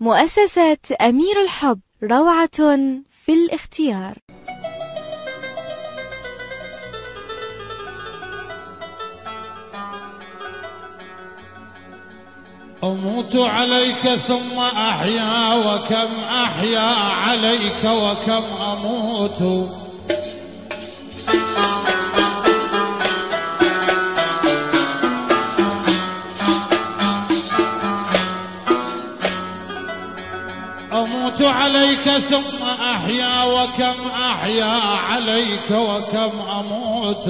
مؤسسة أمير الحب، روعة في الاختيار. أموت عليك ثم أحيا، وكم أحيا عليك وكم أموت. أموت عليك ثم أحيا، وكم أحيا عليك وكم أموت.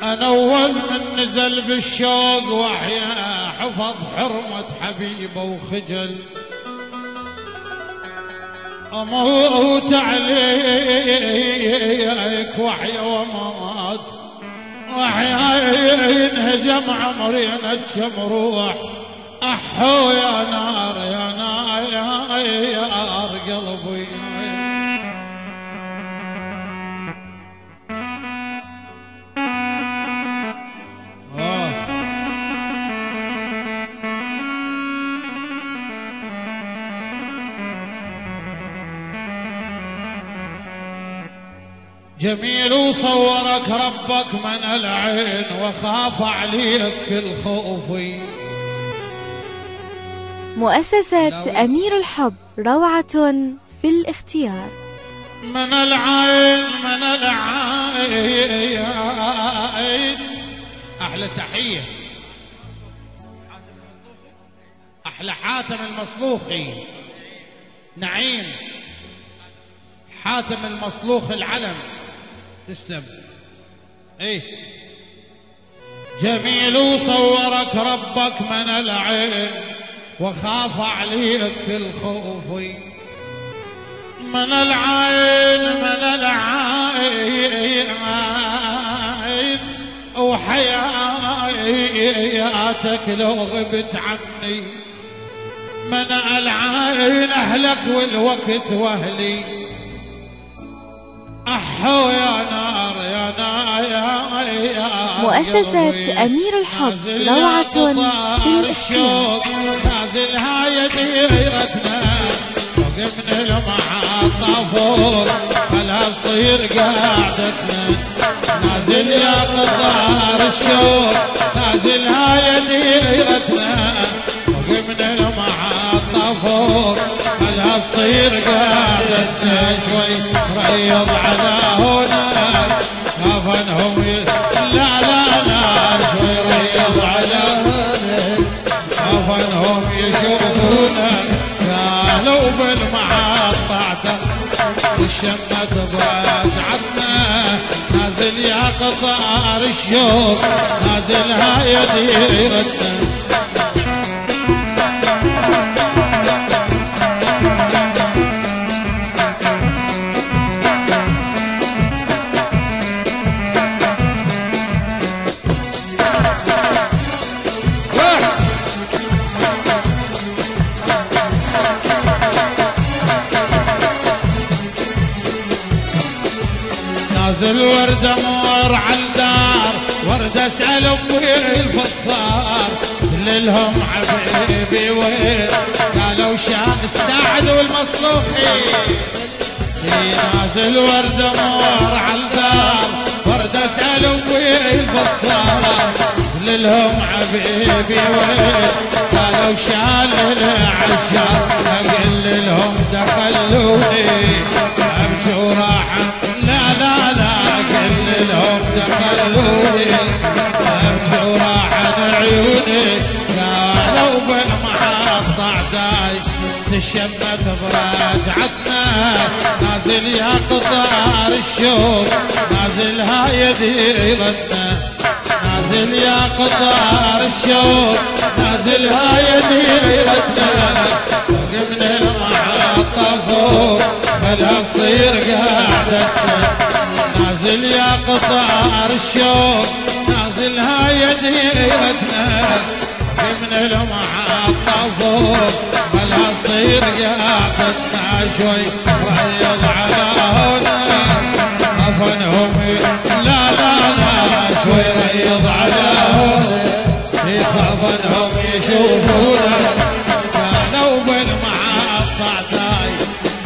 أنا أول من نزل بالشوق وحيا، حفظ حرمة حبيبه وخجل. أموت عليك وحيا وممات، وحيا ينهجم عمري نجم روح. أحو يا نار يا نار يا قلبي. جميل وصورك ربك من العين، وخاف عليك الخوف. مؤسسة أمير الحب، روعة في الاختيار. من العين من العين. أحلى تحية، أحلى حاتم المصلوخي نعيم، حاتم المصلوخ العلم، تسلم. ايه جميل وصورك ربك من العين، وخاف عليك الخوف. من العين من العين، وحياتك لو غبت عني. من العين أهلك والوقت وأهلي. أحو يا نار يا نار يا مؤسسة أمير الحب، روعة في الاختيار. نازل هاي ديرتنا فوق من المحطة فوق، خلا تصير قعدتنا. نازل يا قطار الشوق، نازل هاي ديرتنا فوق من المحطة فوق، خلا تصير قعدتنا. شوي ريض على هناك خافنهم لا لا لا، شوي ريض على هناك خافنهم يشوفونك. قالوا بالمحطة والشمة برجعتنا. نازل يا قطار الشوق، نازل هاي ديرتنا. نازل وردة مور عالدار، وردة اسأل أمي الفصار. لهم حبيبي وين قالوا شان السعد والمصلوخي. نازل وردة مور عالدار، وردة اسأل أمي الفصار. لهم حبيبي وين قالوا شان العشار. أقل لهم دخلوني أمشي وراحة لا لا لا، كل لهم دخلوني أمشي وراحة عيوني. قالوا بالمحطة داي تشمت برجعتنا. نازل يا قطار الشوق، نازل هاي ديرتنا. نازل يا قطار الشوق، نازل هاي ديرتنا. فوق من المحطة فوق بلا تصير قعدتنا. نازل يا قطار الشوق، نازل هاي ديرتنا. من المحطة فوق بلا تصير قعدتنا. شوي ريض على هنا خافنهم لا لا لا، شوي ريض على هنا خافنهم يشوفونه كانوا بالمعطع تاي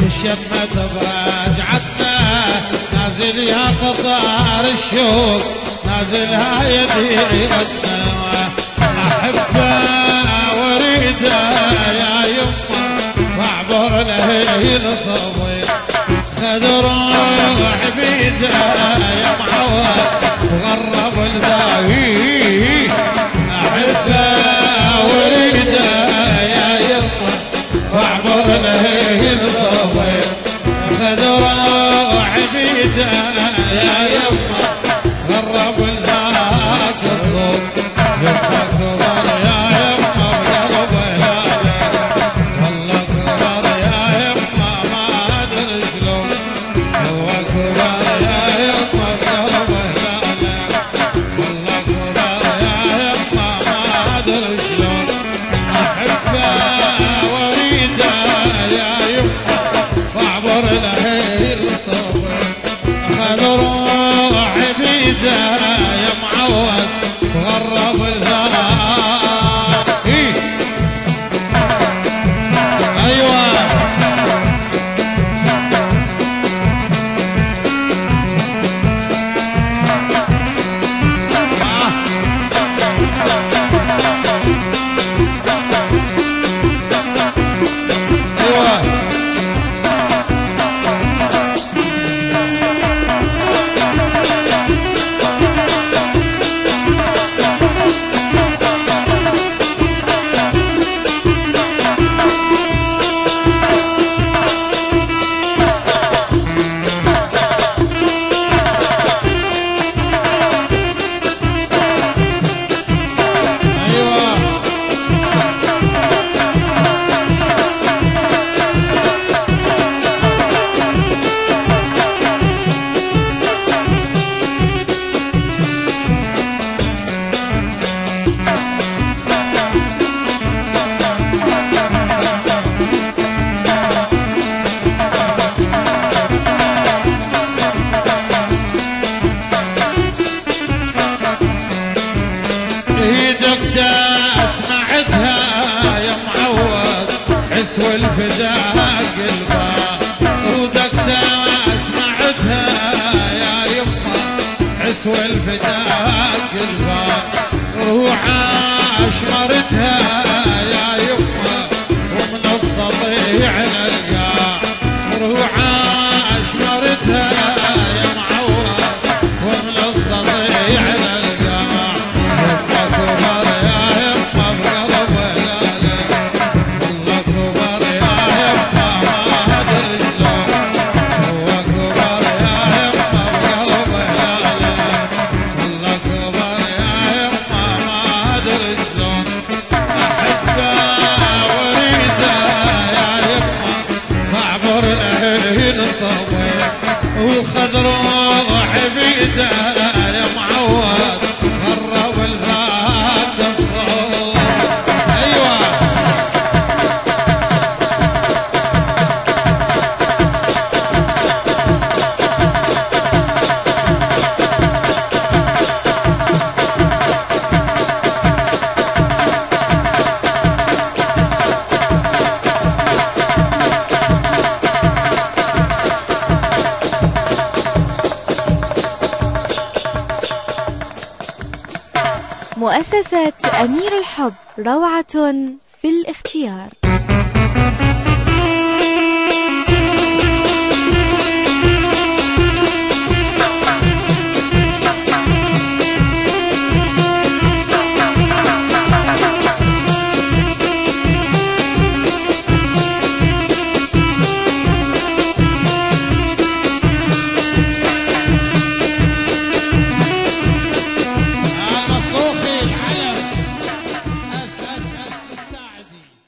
الشمة برجعتنا نازل يا قطار الشوق نازل هايدي غدنا احبه وريده يا يمه واعبر له صبي خذ روح بيده يا معود وغرب الذاهي احبه وريده يا يمه واعبر له صبي خذ روح بيده يا يمه غرب الذاك الصوت يبقى كبر يا يمه وقلبه والله كبر يا يمه ما ادري شلون هو كبر يا يمه وقلبه والله كبر يا يمه ما ادري شلون احبه واريده يا يمه واعبر له الصبر اخذ روحي بيده يا معود وغرب الذات ايوه ايدك داس معدها يا معود حسوى الفداء قلبه رودك داس معدها يا يمه حسوى الفداء قلبه روح اشمرتها يا يمه ومن السطيع نلقاه روح اشمرتها يا معود ومن السطيع نلقاه كبر يا يمه بقلبه والله كبر يا يمه ما ادري شلون هو كبر يا يمه بقلبه والله كبر يا يمه ما ادري شلون احبه وريده يا يمه واعبر له صبي وخذ روحي بيده يا معود غرب الذات الصوت ايوه مؤسسة أمير الحب روعة في الاختيار.